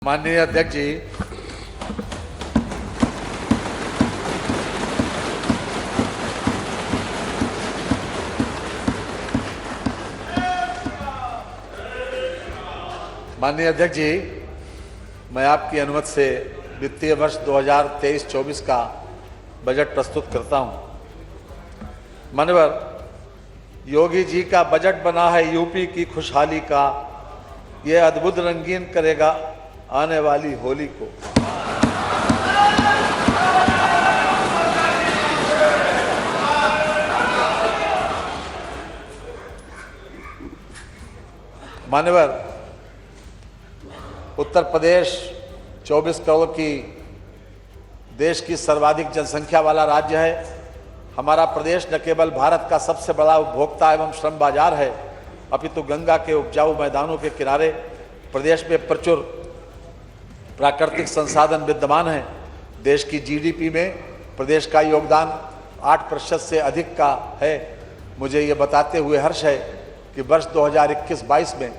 माननीय अध्यक्ष जी, मैं आपकी अनुमति से वित्तीय वर्ष 2023-24 का बजट प्रस्तुत करता हूं। माननीय योगी जी का बजट बना है यूपी की खुशहाली का, ये अद्भुत रंगीन करेगा आने वाली होली को। मान्यवर, उत्तर प्रदेश 24 करोड़ की देश की सर्वाधिक जनसंख्या वाला राज्य है। हमारा प्रदेश न केवल भारत का सबसे बड़ा उपभोक्ता एवं श्रम बाजार है, अपितु गंगा के उपजाऊ मैदानों के किनारे प्रदेश में प्रचुर प्राकृतिक संसाधन विद्यमान हैं। देश की जीडीपी में प्रदेश का योगदान 8% से अधिक का है। मुझे ये बताते हुए हर्ष है कि वर्ष 2021-22 में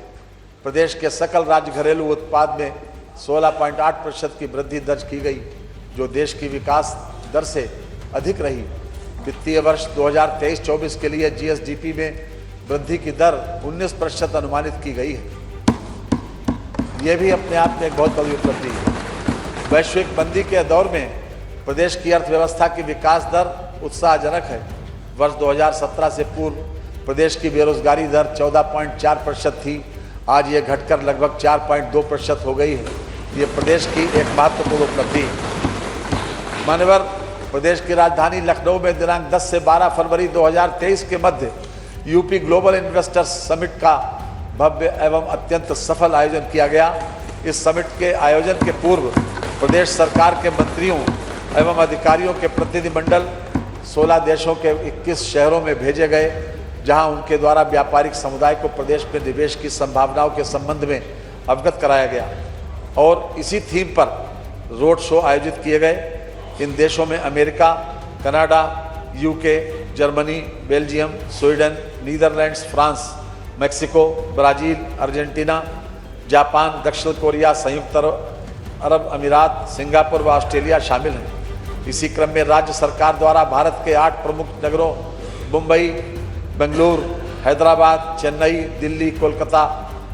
प्रदेश के सकल राज्य घरेलू उत्पाद में 16.8% की वृद्धि दर्ज की गई, जो देश की विकास दर से अधिक रही। वित्तीय वर्ष 2023-24 के लिए जीएसडीपी में वृद्धि की दर 19% अनुमानित की गई है। ये भी अपने आप में एक बहुत बड़ी उपलब्धि है। वैश्विक मंदी के दौर में प्रदेश की अर्थव्यवस्था की विकास दर उत्साहजनक है। वर्ष 2017 से पूर्व प्रदेश की बेरोजगारी दर 14.4% थी, आज ये घटकर लगभग 4.2% हो गई है। ये प्रदेश की एक महत्वपूर्ण उपलब्धि है। मान्यवर, प्रदेश की राजधानी लखनऊ में दिनांक 10 से 12 फरवरी 2023 के मध्य यूपी ग्लोबल इन्वेस्टर्स समिट का भव्य एवं अत्यंत सफल आयोजन किया गया। इस समिट के आयोजन के पूर्व प्रदेश सरकार के मंत्रियों एवं अधिकारियों के प्रतिनिधिमंडल 16 देशों के 21 शहरों में भेजे गए, जहां उनके द्वारा व्यापारिक समुदाय को प्रदेश में निवेश की संभावनाओं के संबंध में अवगत कराया गया और इसी थीम पर रोड शो आयोजित किए गए। इन देशों में America, Canada, UK, Germany, Belgium, Sweden, Netherlands, France, Mexico, Brazil, Argentina, Japan, दक्षिण कोरिया, संयुक्त अरब अमीरात, सिंगापुर व ऑस्ट्रेलिया शामिल हैं। इसी क्रम में राज्य सरकार द्वारा भारत के 8 प्रमुख नगरों मुंबई, बेंगलुरु, हैदराबाद, चेन्नई, दिल्ली, कोलकाता,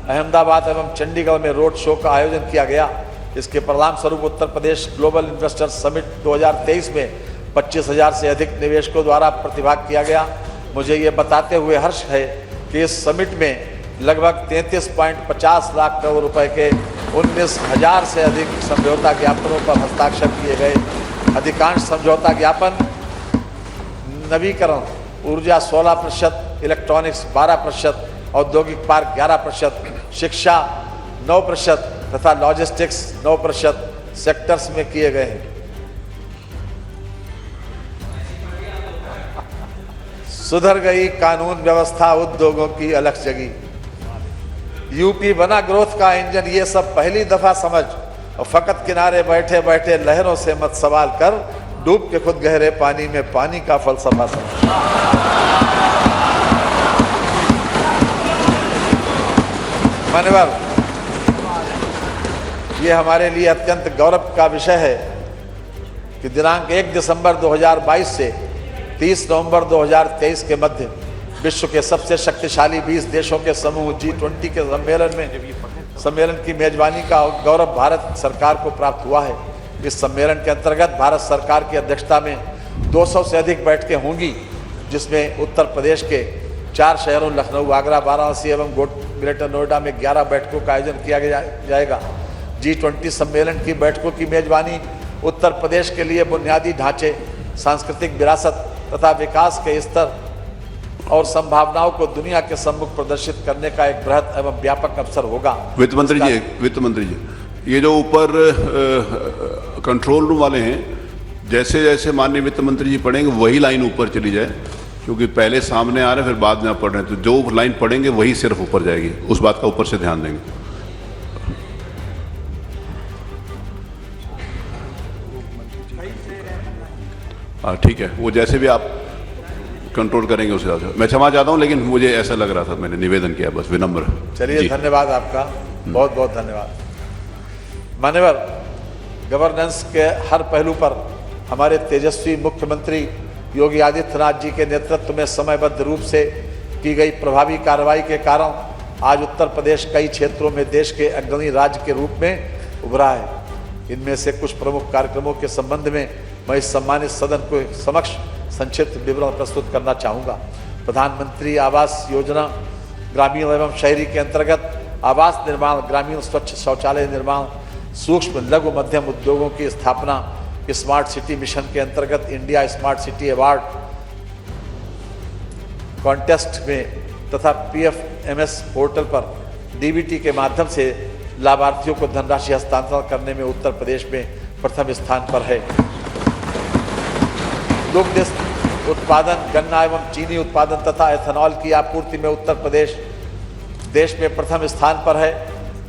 अहमदाबाद एवं चंडीगढ़ में रोड शो का आयोजन किया गया। इसके परिणाम स्वरूप Uttar Pradesh global investors summit 2023 में 25,000 से अधिक निवेशकों द्वारा प्रतिभाग किया गया। मुझे ये बताते हुए हर्ष है कि इस समिट में लगभग 33.50 लाख करोड़ रुपए के 19,000 से अधिक समझौता ज्ञापनों पर हस्ताक्षर किए गए। अधिकांश समझौता ज्ञापन नवीकरण ऊर्जा 16%, इलेक्ट्रॉनिक्स 12%, औद्योगिक पार्क 11%, शिक्षा 9% तथा लॉजिस्टिक्स 9% सेक्टर्स में किए गए हैं। सुधर गई कानून व्यवस्था, उद्योगों की अलख जगी। यूपी बना ग्रोथ का इंजन, ये सब पहली दफा समझ, और फकत किनारे बैठे बैठे लहरों से मत सवाल कर, डूब के खुद गहरे पानी में पानी का फलसफा समझ। मान्यवर, ये हमारे लिए अत्यंत गौरव का विषय है कि दिनांक 1 दिसंबर 2022 से 30 नवंबर 2023 के मध्य विश्व के सबसे शक्तिशाली 20 देशों के समूह G20 के सम्मेलन की मेजबानी का गौरव भारत सरकार को प्राप्त हुआ है। इस सम्मेलन के अंतर्गत भारत सरकार की अध्यक्षता में 200 से अधिक बैठकें होंगी, जिसमें उत्तर प्रदेश के 4 शहरों लखनऊ, आगरा, वाराणसी एवं ग्रेटर नोएडा में 11 बैठकों का आयोजन किया जाएगा। G20 सम्मेलन की बैठकों की मेजबानी उत्तर प्रदेश के लिए बुनियादी ढांचे, सांस्कृतिक विरासत तथा विकास के स्तर और संभावनाओं को दुनिया के सम्मुख प्रदर्शित करने का एक बृहद एवं व्यापक अवसर होगा। वित्त मंत्री जी, ये जो ऊपर कंट्रोल रूम वाले हैं, जैसे जैसे माननीय वित्त मंत्री जी पढ़ेंगे वही लाइन ऊपर चली जाए, क्योंकि पहले सामने आ रहे हैं फिर बाद में आप पढ़ रहे हैं, तो जो लाइन पढ़ेंगे वही सिर्फ ऊपर जाएगी। उस बात का ऊपर से ध्यान देंगे। हाँ ठीक है, वो जैसे भी आप कंट्रोल करेंगे उस हिसाब से। मैं क्षमा चाहता हूँ, लेकिन मुझे ऐसा लग रहा था, मैंने निवेदन किया, बस विनम्र। चलिए, धन्यवाद आपका, बहुत बहुत धन्यवाद। मान्यवर, गवर्नेंस के हर पहलू पर हमारे तेजस्वी मुख्यमंत्री योगी आदित्यनाथ जी के नेतृत्व में समयबद्ध रूप से की गई प्रभावी कार्रवाई के कारण आज उत्तर प्रदेश कई क्षेत्रों में देश के अग्रणी राज्य के रूप में उभरा है। इनमें से कुछ प्रमुख कार्यक्रमों के संबंध में मैं इस सम्मानित सदन को समक्ष संक्षिप्त विवरण प्रस्तुत करना चाहूँगा। प्रधानमंत्री आवास योजना ग्रामीण एवं शहरी के अंतर्गत आवास निर्माण, ग्रामीण स्वच्छ शौचालय निर्माण, सूक्ष्म लघु मध्यम उद्योगों की स्थापना, स्मार्ट सिटी मिशन के अंतर्गत India smart city award contest में तथा PFMS पोर्टल पर DBT के माध्यम से लाभार्थियों को धनराशि हस्तांतरण करने में उत्तर प्रदेश में प्रथम स्थान पर है। दुग्ध उत्पादन, गन्ना एवं चीनी उत्पादन तथा एथेनॉल की आपूर्ति में उत्तर प्रदेश देश में प्रथम स्थान पर है।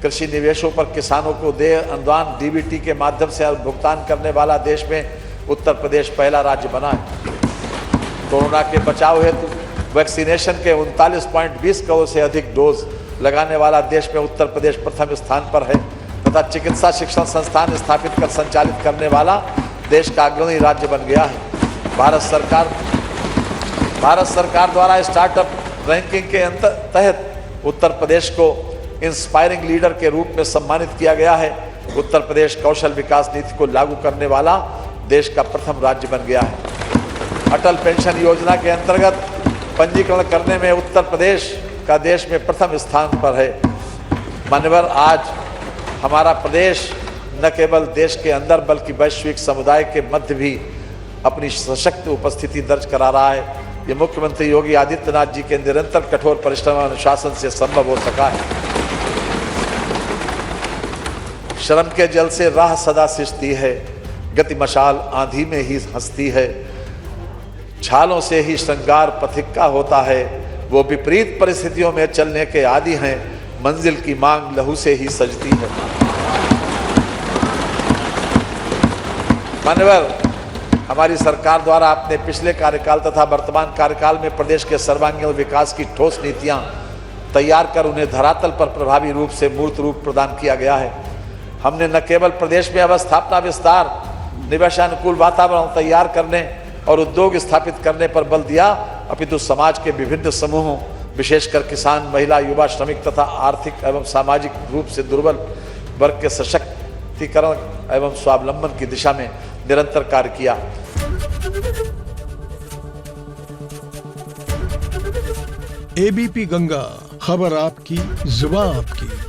कृषि निवेशों पर किसानों को देय अनुदान DBT के माध्यम से भुगतान करने वाला देश में उत्तर प्रदेश पहला राज्य बना है। कोरोना के बचाव हेतु वैक्सीनेशन के 39.20 करोड़ से अधिक डोज लगाने वाला देश में उत्तर प्रदेश प्रथम स्थान पर है तथा चिकित्सा शिक्षण संस्थान स्थापित कर संचालित करने वाला देश का अग्रणी राज्य बन गया है। भारत सरकार द्वारा स्टार्टअप रैंकिंग के तहत उत्तर प्रदेश को इंस्पायरिंग लीडर के रूप में सम्मानित किया गया है। उत्तर प्रदेश कौशल विकास नीति को लागू करने वाला देश का प्रथम राज्य बन गया है। अटल पेंशन योजना के अंतर्गत पंजीकरण करने में उत्तर प्रदेश का देश में प्रथम स्थान पर है। मान्यवर, आज हमारा प्रदेश न केवल देश के अंदर बल्कि वैश्विक समुदाय के मध्य भी अपनी सशक्त उपस्थिति दर्ज करा रहा है। ये मुख्यमंत्री योगी आदित्यनाथ जी के निरंतर कठोर परिश्रम और अनुशासन से संभव हो सका है। श्रम के जल से राह सदा सिंचती है, गति मशाल आंधी में ही हंसती है। छालों से ही श्रृंगार पथिक का होता है, वो विपरीत परिस्थितियों में चलने के आदी हैं, मंजिल की मांग लहू से ही सजती है। मान्यवर, हमारी सरकार द्वारा अपने पिछले कार्यकाल तथा वर्तमान कार्यकाल में प्रदेश के सर्वांगीण विकास की ठोस नीतियां तैयार कर उन्हें धरातल पर प्रभावी रूप से मूर्त रूप प्रदान किया गया है। हमने न केवल प्रदेश में अवस्थापना विस्तार, निवेशानुकूल वातावरण तैयार करने और उद्योग स्थापित करने पर बल दिया, अपितु समाज के विभिन्न समूहों विशेषकर किसान, महिला, युवा, श्रमिक तथा आर्थिक एवं सामाजिक रूप से दुर्बल वर्ग के सशक्तिकरण एवं स्वावलंबन की दिशा में निरंतर कार्य किया। ABP गंगा, खबर आपकी, जुबान आपकी।